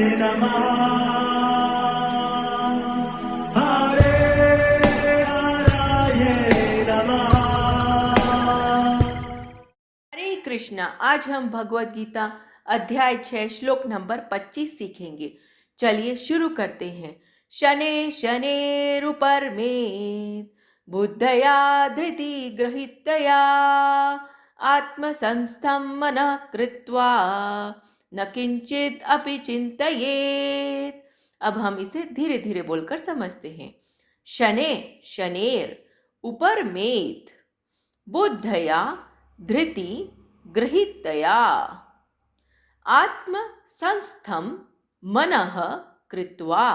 नमः हरे हराय नमः। हरे कृष्णा। आज हम भगवत गीता अध्याय 6 श्लोक नंबर 25 सीखेंगे। चलिए शुरू करते हैं। शने शनेरुपर्मेत् बुद्धया धृति गृहीतया आत्मसंस्थं मनः कृत्वा न किंचित अपि चिंतयेत्। अब हम इसे धीरे धीरे बोलकर समझते हैं। शने शनेर उपरमेत बुद्धया धृति गृहीतया आत्मसंस्थं मनः कृत्वा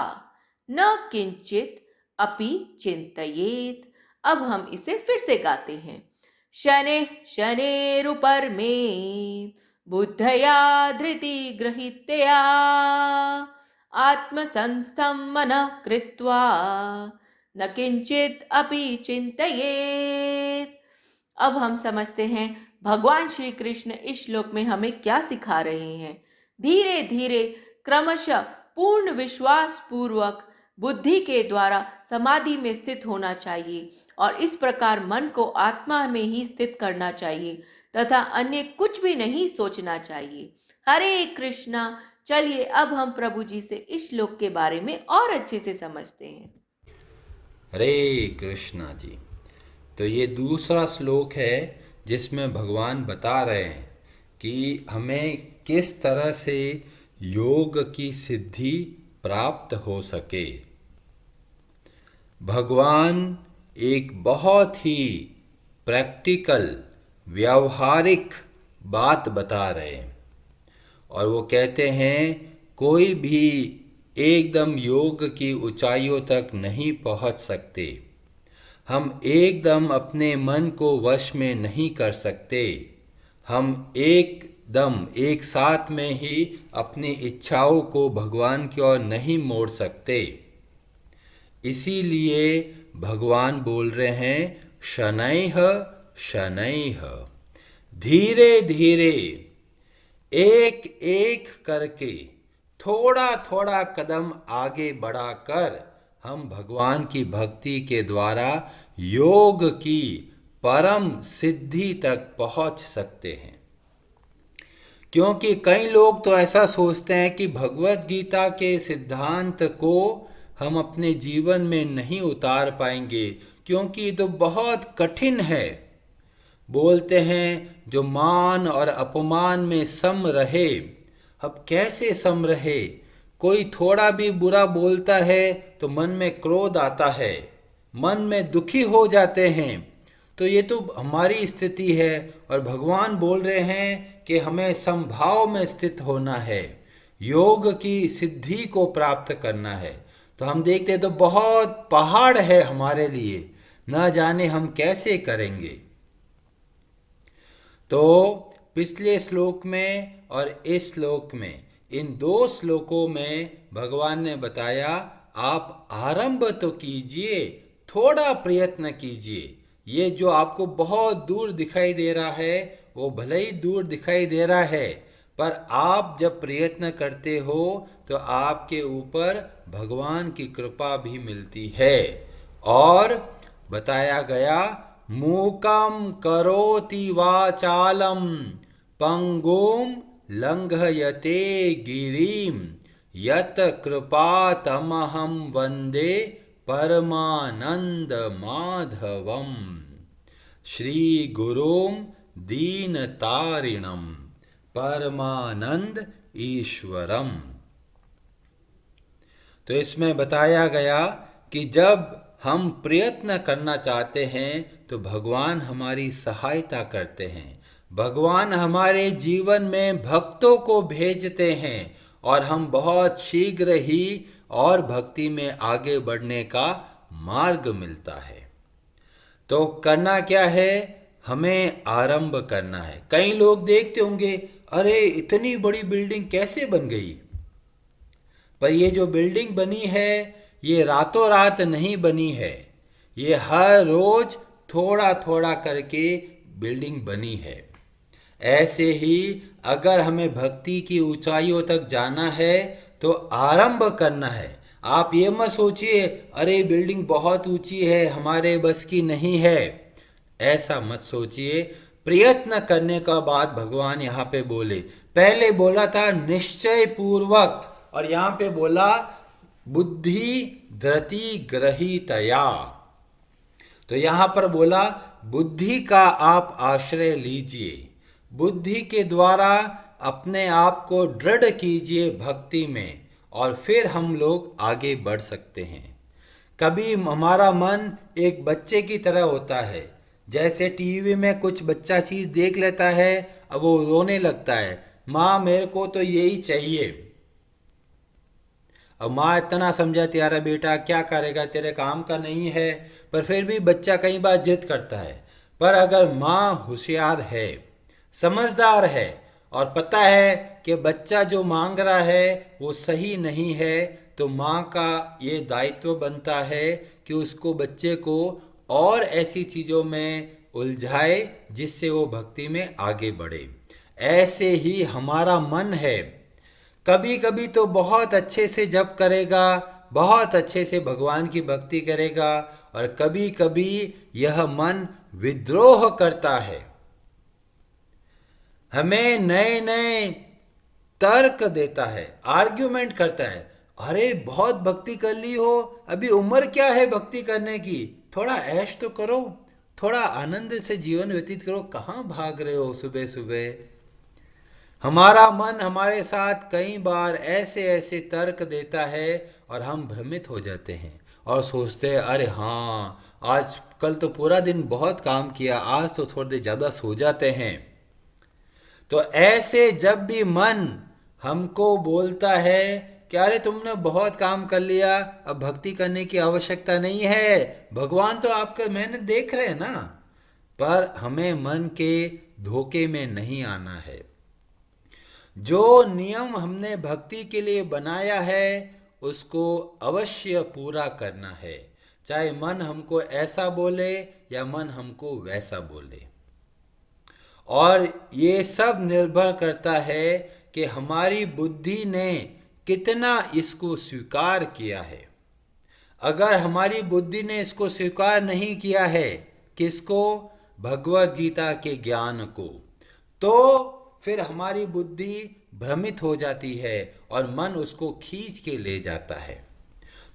न किंचित अपि चिंतयेत्। अब हम इसे फिर से गाते हैं। शनेः शनेरुपर्मेत् बुद्धया धृति गृहीतया आत्मसंस्थं मनः कृत्वा न किंचित अपि चिंतयेत्। अब हम समझते हैं भगवान श्री कृष्ण इस श्लोक में हमें क्या सिखा रहे हैं। धीरे धीरे क्रमशः पूर्ण विश्वास पूर्वक बुद्धि के द्वारा समाधि में स्थित होना चाहिए और इस प्रकार मन को आत्मा में ही स्थित करना चाहिए तथा अन्य कुछ भी नहीं सोचना चाहिए। हरे कृष्णा। चलिए अब हम प्रभु जी से इस श्लोक के बारे में और अच्छे से समझते हैं। हरे कृष्णा जी। तो ये दूसरा श्लोक है जिसमें भगवान बता रहे हैं कि हमें किस तरह से योग की सिद्धि प्राप्त हो सके। भगवान एक बहुत ही प्रैक्टिकल व्यावहारिक बात बता रहे हैं और वो कहते हैं कोई भी एकदम योग की ऊंचाइयों तक नहीं पहुंच सकते। हम एकदम अपने मन को वश में नहीं कर सकते। हम एकदम एक साथ में ही अपनी इच्छाओं को भगवान की ओर नहीं मोड़ सकते। इसीलिए भगवान बोल रहे हैं शनैः शनैः, धीरे धीरे एक एक करके थोड़ा थोड़ा कदम आगे बढ़ाकर हम भगवान की भक्ति के द्वारा योग की परम सिद्धि तक पहुंच सकते हैं। क्योंकि कई लोग तो ऐसा सोचते हैं कि भगवत गीता के सिद्धांत को हम अपने जीवन में नहीं उतार पाएंगे क्योंकि ये तो बहुत कठिन है। बोलते हैं जो मान और अपमान में सम रहे। अब कैसे सम रहे? कोई थोड़ा भी बुरा बोलता है तो मन में क्रोध आता है, मन में दुखी हो जाते हैं। तो ये तो हमारी स्थिति है और भगवान बोल रहे हैं कि हमें समभाव में स्थित होना है, योग की सिद्धि को प्राप्त करना है। तो हम देखते हैं तो बहुत पहाड़ है हमारे लिए, ना जाने हम कैसे करेंगे। तो पिछले श्लोक में और इस श्लोक में, इन दो श्लोकों में भगवान ने बताया आप आरंभ तो कीजिए, थोड़ा प्रयत्न कीजिए। ये जो आपको बहुत दूर दिखाई दे रहा है वो भले ही दूर दिखाई दे रहा है, पर आप जब प्रयत्न करते हो तो आपके ऊपर भगवान की कृपा भी मिलती है। और बताया गया मूकम करोति वाचालम पंगुम लंघयते गिरिम यत कृपातमहं वंदे परमानंद माधवम श्री गुरुम दीनतारिणम परमानंद ईश्वरम। तो इसमें बताया गया कि जब हम प्रयत्न करना चाहते हैं तो भगवान हमारी सहायता करते हैं। भगवान हमारे जीवन में भक्तों को भेजते हैं और हम बहुत शीघ्र ही और भक्ति में आगे बढ़ने का मार्ग मिलता है। तो करना क्या है? हमें आरंभ करना है। कई लोग देखते होंगे अरे इतनी बड़ी बिल्डिंग कैसे बन गई, पर ये जो बिल्डिंग बनी है ये रातों रात नहीं बनी है। ये हर रोज थोड़ा थोड़ा करके बिल्डिंग बनी है। ऐसे ही अगर हमें भक्ति की ऊंचाइयों तक जाना है तो आरंभ करना है। आप ये मत सोचिए अरे बिल्डिंग बहुत ऊंची है, हमारे बस की नहीं है, ऐसा मत सोचिए। प्रयत्न करने का बाद भगवान यहाँ पे बोले, पहले बोला था निश्चय पूर्वक, और यहाँ पे बोला बुद्धि धृति ग्रहीतया। तो यहाँ पर बोला बुद्धि का आप आश्रय लीजिए, बुद्धि के द्वारा अपने आप को दृढ़ कीजिए भक्ति में, और फिर हम लोग आगे बढ़ सकते हैं। कभी हमारा मन एक बच्चे की तरह होता है, जैसे टीवी में कुछ बच्चा चीज़ देख लेता है, अब वो रोने लगता है, माँ मेरे को तो यही चाहिए। अब माँ इतना समझाती यार बेटा क्या करेगा, तेरे काम का नहीं है, पर फिर भी बच्चा कई बार जिद करता है। पर अगर माँ होशियार है, समझदार है, और पता है कि बच्चा जो मांग रहा है वो सही नहीं है, तो माँ का ये दायित्व बनता है कि उसको बच्चे को और ऐसी चीज़ों में उलझाए जिससे वो भक्ति में आगे बढ़े। ऐसे ही हमारा मन है, कभी कभी तो बहुत अच्छे से जप करेगा, बहुत अच्छे से भगवान की भक्ति करेगा, और कभी कभी यह मन विद्रोह करता है, हमें नए नए तर्क देता है, आर्ग्यूमेंट करता है। अरे बहुत भक्ति कर ली हो, अभी उम्र क्या है भक्ति करने की, थोड़ा ऐश तो करो, थोड़ा आनंद से जीवन व्यतीत करो, कहाँ भाग रहे हो सुबह सुबह। हमारा मन हमारे साथ कई बार ऐसे ऐसे तर्क देता है और हम भ्रमित हो जाते हैं और सोचते हैं अरे हाँ आज कल तो पूरा दिन बहुत काम किया, आज तो थोड़ी देर ज़्यादा सो जाते हैं। तो ऐसे जब भी मन हमको बोलता है कि अरे तुमने बहुत काम कर लिया, अब भक्ति करने की आवश्यकता नहीं है, भगवान तो आपका मैंने देख रहे हैं ना, पर हमें मन के धोखे में नहीं आना है। जो नियम हमने भक्ति के लिए बनाया है उसको अवश्य पूरा करना है, चाहे मन हमको ऐसा बोले या मन हमको वैसा बोले। और ये सब निर्भर करता है कि हमारी बुद्धि ने कितना इसको स्वीकार किया है। अगर हमारी बुद्धि ने इसको स्वीकार नहीं किया है, किसको, भगवद गीता के ज्ञान को, तो फिर हमारी बुद्धि भ्रमित हो जाती है और मन उसको खींच के ले जाता है।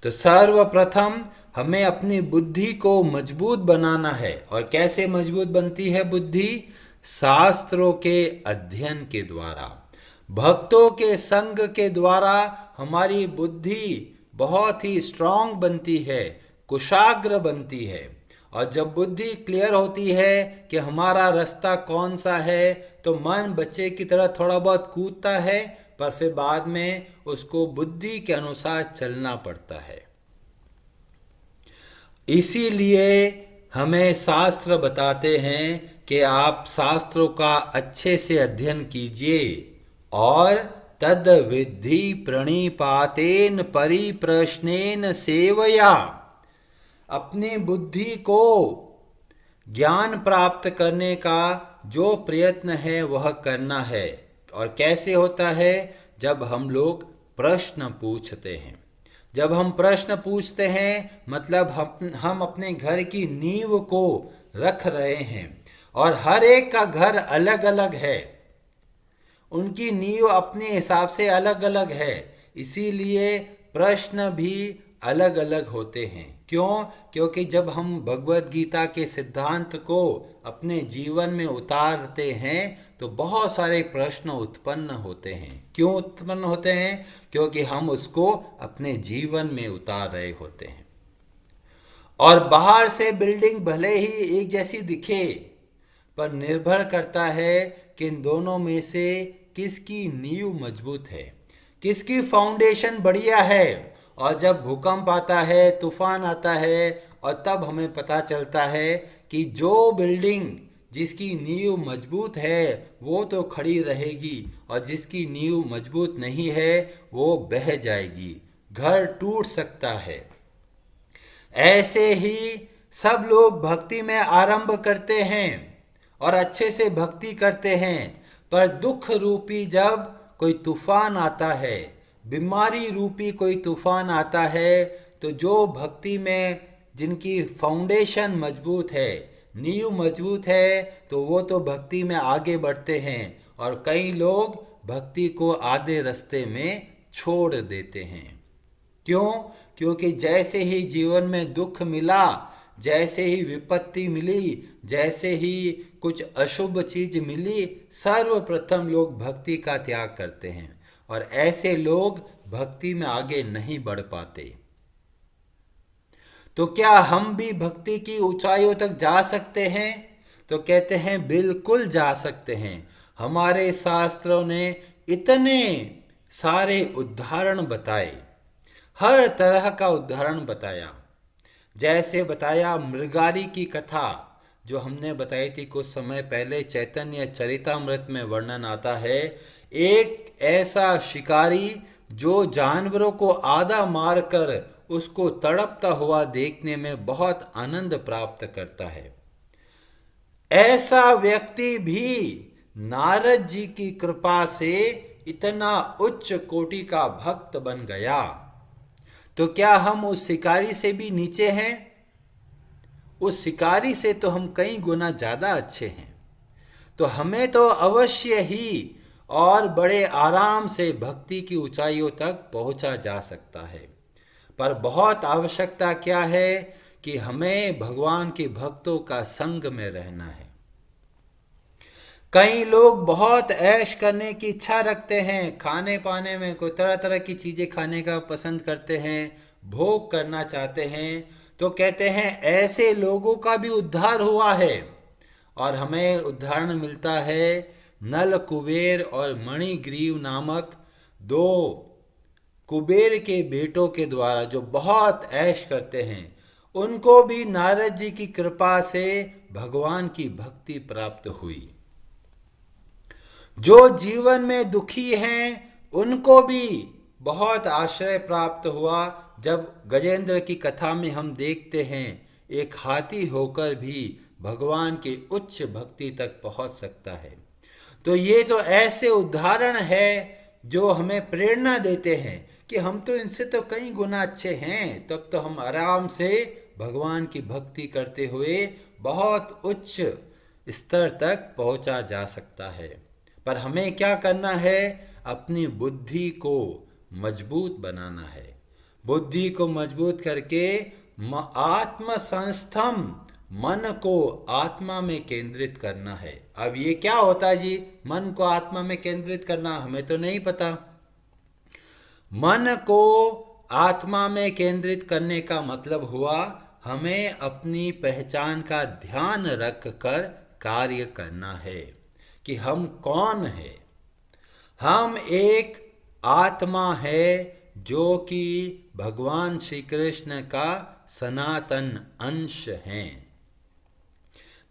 तो सर्वप्रथम हमें अपनी बुद्धि को मजबूत बनाना है। और कैसे मजबूत बनती है बुद्धि? शास्त्रों के अध्ययन के द्वारा, भक्तों के संग के द्वारा हमारी बुद्धि बहुत ही स्ट्रांग बनती है, कुशाग्र बनती है। और जब बुद्धि क्लियर होती है कि हमारा रास्ता कौन सा है, तो मन बच्चे की तरह थोड़ा बहुत कूदता है, पर फिर बाद में उसको बुद्धि के अनुसार चलना पड़ता है। इसीलिए हमें शास्त्र बताते हैं कि आप शास्त्रों का अच्छे से अध्ययन कीजिए और तद विद्धि प्रणिपातेन परिप्रश्नेन सेवया, अपनी बुद्धि को ज्ञान प्राप्त करने का जो प्रयत्न है वह करना है। और कैसे होता है? जब हम लोग प्रश्न पूछते हैं। जब हम प्रश्न पूछते हैं मतलब हम अपने घर की नींव को रख रहे हैं, और हर एक का घर अलग अलग है, उनकी नींव अपने हिसाब से अलग अलग है, इसीलिए प्रश्न भी अलग अलग होते हैं। क्यों? क्योंकि जब हम भगवद गीता के सिद्धांत को अपने जीवन में उतारते हैं तो बहुत सारे प्रश्न उत्पन्न होते हैं। क्यों उत्पन्न होते हैं? क्योंकि हम उसको अपने जीवन में उतार रहे होते हैं। और बाहर से बिल्डिंग भले ही एक जैसी दिखे, पर निर्भर करता है कि इन दोनों में से किसकी नींव मजबूत है, किसकी फाउंडेशन बढ़िया है। और जब भूकंप आता है, तूफान आता है, और तब हमें पता चलता है कि जो बिल्डिंग जिसकी नींव मजबूत है वो तो खड़ी रहेगी, और जिसकी नींव मजबूत नहीं है वो बह जाएगी, घर टूट सकता है। ऐसे ही सब लोग भक्ति में आरंभ करते हैं और अच्छे से भक्ति करते हैं, पर दुख रूपी जब कोई तूफान आता है, बीमारी रूपी कोई तूफान आता है तो जो भक्ति में जिनकी फाउंडेशन मजबूत है, नींव मजबूत है, तो वो तो भक्ति में आगे बढ़ते हैं। और कई लोग भक्ति को आधे रास्ते में छोड़ देते हैं। क्यों? क्योंकि जैसे ही जीवन में दुख मिला, जैसे ही विपत्ति मिली, जैसे ही कुछ अशुभ चीज मिली, सर्वप्रथम लोग भक्ति का त्याग करते हैं और ऐसे लोग भक्ति में आगे नहीं बढ़ पाते। तो क्या हम भी भक्ति की ऊंचाइयों तक जा सकते हैं? तो कहते हैं बिल्कुल जा सकते हैं। हमारे शास्त्रों ने इतने सारे उदाहरण बताए, हर तरह का उदाहरण बताया। जैसे बताया मृगारी की कथा जो हमने बताई थी कुछ समय पहले, चैतन्य चरितामृत में वर्णन आता है। एक ऐसा शिकारी जो जानवरों को आधा मारकर उसको तड़पता हुआ देखने में बहुत आनंद प्राप्त करता है। ऐसा व्यक्ति भी नारद जी की कृपा से इतना उच्च कोटि का भक्त बन गया। तो क्या हम उस शिकारी से भी नीचे हैं? उस शिकारी से तो हम कई गुना ज्यादा अच्छे हैं। तो हमें तो अवश्य ही और बड़े आराम से भक्ति की ऊंचाइयों तक पहुंचा जा सकता है। पर बहुत आवश्यकता क्या है कि हमें भगवान के भक्तों का संग में रहना है। कई लोग बहुत ऐश करने की इच्छा रखते हैं, खाने पाने में कोई तरह तरह की चीजें खाने का पसंद करते हैं, भोग करना चाहते हैं। तो कहते हैं ऐसे लोगों का भी उद्धार हुआ है। और हमें उदाहरण मिलता है नल कुबेर और मणिग्रीव नामक दो कुबेर के बेटों के द्वारा, जो बहुत ऐश करते हैं। उनको भी नारद जी की कृपा से भगवान की भक्ति प्राप्त हुई। जो जीवन में दुखी हैं उनको भी बहुत आश्रय प्राप्त हुआ। जब गजेंद्र की कथा में हम देखते हैं एक हाथी होकर भी भगवान के उच्च भक्ति तक पहुंच सकता है। तो ये तो ऐसे उदाहरण है जो हमें प्रेरणा देते हैं कि हम तो इनसे तो कई गुना अच्छे हैं। तब तो हम आराम से भगवान की भक्ति करते हुए बहुत उच्च स्तर तक पहुंचा जा सकता है। पर हमें क्या करना है? अपनी बुद्धि को मजबूत बनाना है। बुद्धि को मजबूत करके आत्म संस्थम मन को आत्मा में केंद्रित करना है। अब ये क्या होता है जी, मन को आत्मा में केंद्रित करना? हमें तो नहीं पता। मन को आत्मा में केंद्रित करने का मतलब हुआ हमें अपनी पहचान का ध्यान रख कर कार्य करना है कि हम कौन है। हम एक आत्मा है जो कि भगवान श्री कृष्ण का सनातन अंश हैं।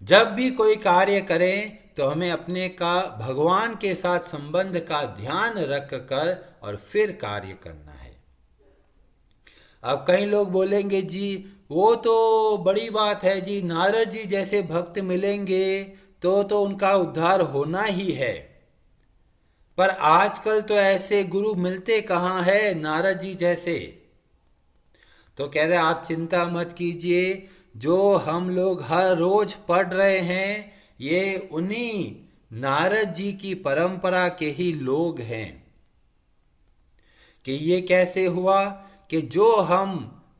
जब भी कोई कार्य करें तो हमें अपने का भगवान के साथ संबंध का ध्यान रख कर और फिर कार्य करना है। अब कई लोग बोलेंगे जी वो तो बड़ी बात है जी, नारद जी जैसे भक्त मिलेंगे तो उनका उद्धार होना ही है। पर आजकल तो ऐसे गुरु मिलते कहाँ है नारद जी जैसे। तो कह रहे आप चिंता मत कीजिए, जो हम लोग हर रोज पढ़ रहे हैं ये उन्हीं नारद जी की परंपरा के ही लोग हैं। कि ये कैसे हुआ कि जो हम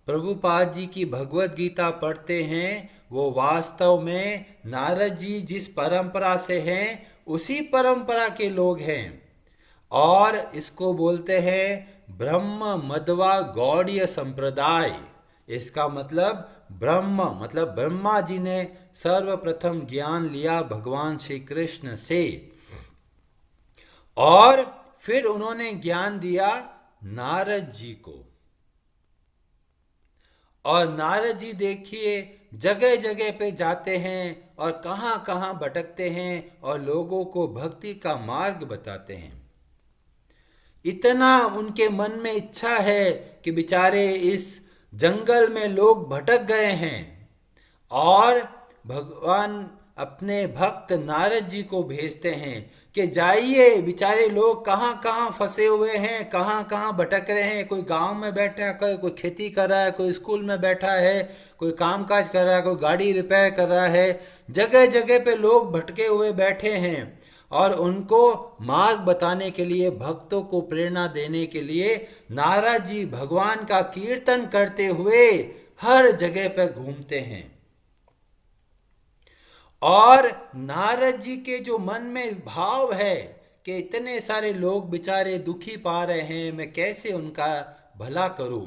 प्रभुपाद जी की भगवत गीता पढ़ते हैं वो वास्तव में नारद जी जिस परंपरा से हैं उसी परंपरा के लोग हैं। और इसको बोलते हैं ब्रह्म मध्वा गौड़ीय संप्रदाय। इसका मतलब ब्रह्म मतलब ब्रह्मा जी ने सर्वप्रथम ज्ञान लिया भगवान श्री कृष्ण से और फिर उन्होंने ज्ञान दिया नारद जी को। और नारद जी देखिए जगह जगह पे जाते हैं और कहां कहां भटकते हैं और लोगों को भक्ति का मार्ग बताते हैं। इतना उनके मन में इच्छा है कि बेचारे इस जंगल में लोग भटक गए हैं और भगवान अपने भक्त नारद जी को भेजते हैं कि जाइए, बेचारे लोग कहाँ कहाँ फंसे हुए हैं, कहाँ कहाँ भटक रहे हैं। कोई गांव में बैठा है, कोई खेती कर रहा है, कोई स्कूल में बैठा है, कोई कामकाज कर रहा है, कोई गाड़ी रिपेयर कर रहा है। जगह जगह पे लोग भटके हुए बैठे हैं और उनको मार्ग बताने के लिए, भक्तों को प्रेरणा देने के लिए नारद जी भगवान का कीर्तन करते हुए हर जगह पर घूमते हैं। और नारद जी के जो मन में भाव है कि इतने सारे लोग बेचारे दुखी पा रहे हैं, मैं कैसे उनका भला करूं,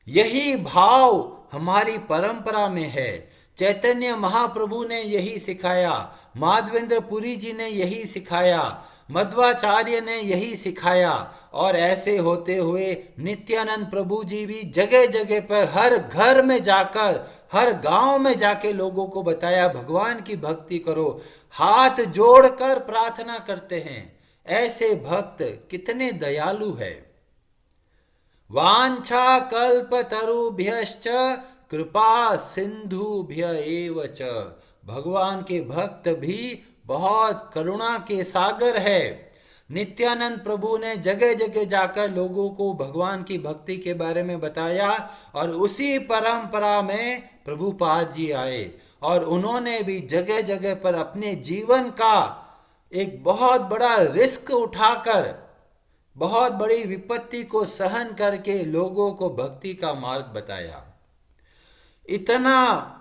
यही भाव हमारी परंपरा में है। चैतन्य महाप्रभु ने यही सिखाया, माधवेंद्र पुरी जी ने यही सिखाया, मध्वाचार्य ने यही सिखाया। और ऐसे होते हुए नित्यानंद प्रभु जी भी जगह जगह पर हर घर में जाकर, हर गांव में जाके लोगों को बताया भगवान की भक्ति करो, हाथ जोड़कर प्रार्थना करते हैं। ऐसे भक्त कितने दयालु है। वांछा कल्पतरुभ्यश्च कृपा सिंधुभ्य एव च। भगवान के भक्त भी बहुत करुणा के सागर है। नित्यानंद प्रभु ने जगह जगह जाकर लोगों को भगवान की भक्ति के बारे में बताया और उसी परंपरा में प्रभुपाद जी आए और उन्होंने भी जगह जगह पर अपने जीवन का एक बहुत बड़ा रिस्क उठाकर, बहुत बड़ी विपत्ति को सहन करके लोगों को भक्ति का मार्ग बताया। इतना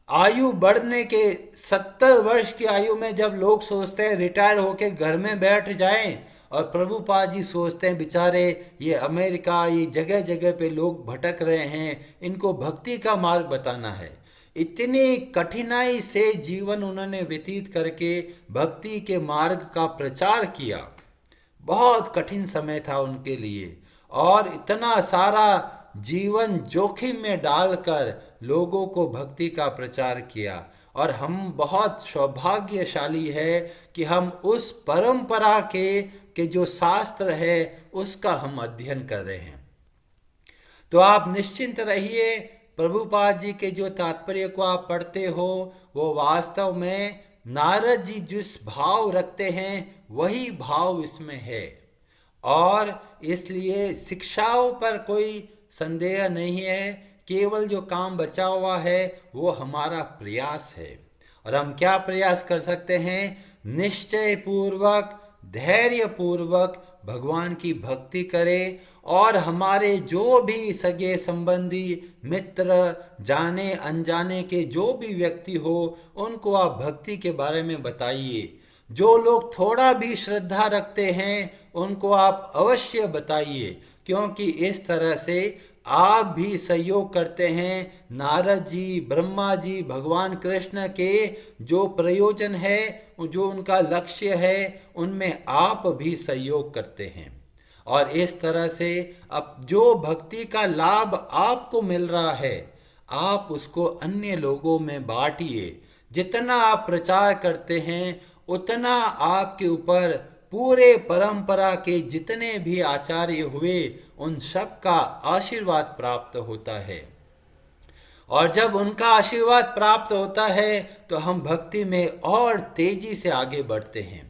आयु बढ़ने के 70 वर्ष की आयु में जब लोग सोचते हैं रिटायर होके घर में बैठ जाएं, और प्रभुपाद जी सोचते हैं बेचारे ये अमेरिका, ये जगह जगह पे लोग भटक रहे हैं, इनको भक्ति का मार्ग बताना है। इतनी कठिनाई से जीवन उन्होंने व्यतीत करके भक्ति के मार्ग का प्रचार किया। बहुत कठिन समय था उनके लिए और इतना सारा जीवन जोखिम में डालकर लोगों को भक्ति का प्रचार किया। और हम बहुत सौभाग्यशाली है कि हम उस परंपरा के जो शास्त्र है उसका हम अध्ययन कर रहे हैं। तो आप निश्चिंत रहिए, प्रभुपाद जी के जो तात्पर्य को आप पढ़ते हो वो वास्तव में नारद जी जिस भाव रखते हैं वही भाव इसमें है। और इसलिए शिक्षाओं पर कोई संदेह नहीं है, केवल जो काम बचा हुआ है वो हमारा प्रयास है। और हम क्या प्रयास कर सकते हैं? निश्चय पूर्वक, धैर्य पूर्वक भगवान की भक्ति करें और हमारे जो भी सगे संबंधी, मित्र, जाने अनजाने के जो भी व्यक्ति हो उनको आप भक्ति के बारे में बताइए। जो लोग थोड़ा भी श्रद्धा रखते हैं उनको आप अवश्य बताइए, क्योंकि इस तरह से आप भी सहयोग करते हैं। नारद जी, ब्रह्मा जी, भगवान कृष्ण के जो प्रयोजन है, जो उनका लक्ष्य है, उनमें आप भी सहयोग करते हैं। और इस तरह से अब जो भक्ति का लाभ आपको मिल रहा है आप उसको अन्य लोगों में बांटिए। जितना आप प्रचार करते हैं उतना आपके ऊपर पूरे परंपरा के जितने भी आचार्य हुए उन सब का आशीर्वाद प्राप्त होता है। और जब उनका आशीर्वाद प्राप्त होता है तो हम भक्ति में और तेजी से आगे बढ़ते हैं।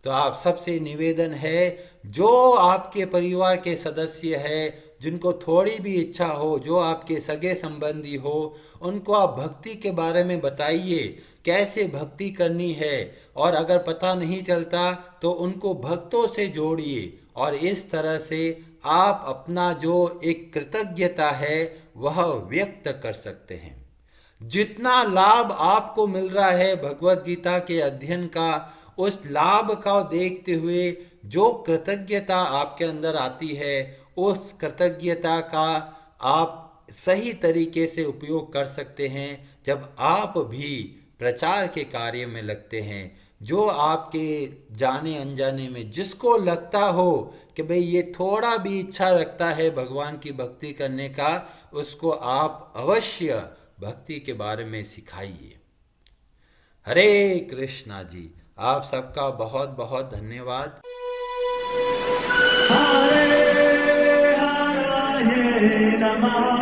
तो आप सबसे निवेदन है, जो आपके परिवार के सदस्य है, जिनको थोड़ी भी इच्छा हो, जो आपके सगे संबंधी हो, उनको आप भक्ति के बारे में बताइए, कैसे भक्ति करनी है। और अगर पता नहीं चलता तो उनको भक्तों से जोड़िए और इस तरह से आप अपना जो एक कृतज्ञता है वह व्यक्त कर सकते हैं। जितना लाभ आपको मिल रहा है भगवत गीता के अध्ययन का, उस लाभ का देखते हुए जो कृतज्ञता आपके अंदर आती है, उस कृतज्ञता का आप सही तरीके से उपयोग कर सकते हैं जब आप भी प्रचार के कार्य में लगते हैं। जो आपके जाने अनजाने में जिसको लगता हो कि भाई ये थोड़ा भी इच्छा रखता है भगवान की भक्ति करने का, उसको आप अवश्य भक्ति के बारे में सिखाइए। हरे कृष्णा जी, आप सबका बहुत बहुत धन्यवाद। हरे हरे नमः।